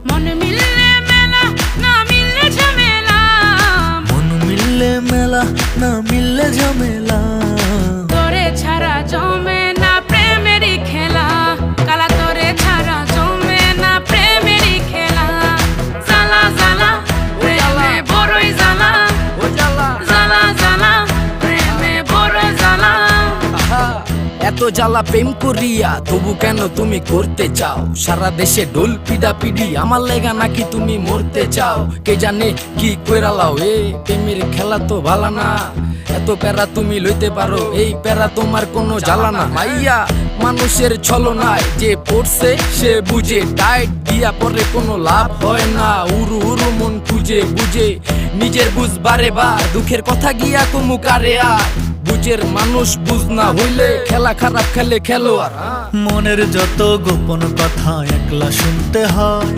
মন মিললে মেলা, না মিললে ঝামেলা। মন মিললে মেলা, না মিললে ঝামেলা। তোরে ছাড়া জমে না প্রেমেরই খেলা, কালা তোরে ছাড়া জমে না প্রেমেরই খেলা। জ্বালা জ্বালা প্রেমে বড়ই জ্বালা, জ্বালা জ্বালা প্রেমে বড় জ্বালা। এত জ্বালা প্রেম করিয়া তবু কেন তুমি করতে চাও? সারা দেশে ঢোল পিডা পিডি, আমার লেগা নাকি তুমি মরতে চাও? কে জানে কি কইরালাও, এ প্রেমের খেলা তো ভালা না। এত প্যারা তুমি লইতে পারো, এই প্যারা তোমার কোনো জ্বালা না। মাইয়া মানুষের ছলনায় যে পড়ছে সে বুঝে, টাইট দিয়া পরে কোনো লাভ হয় না। উরু উরু মন খুঁজে বুঝে নিজের বুঝ বারে বার, দুঃখের কথা গিয়া কুমু কারে আর। বুঝের মানুষ বুঝ না হইলে খেলা খারাপ খেলে খেলোয়াড়। মনের যত গোপন কথা একলা শুনতে হয়।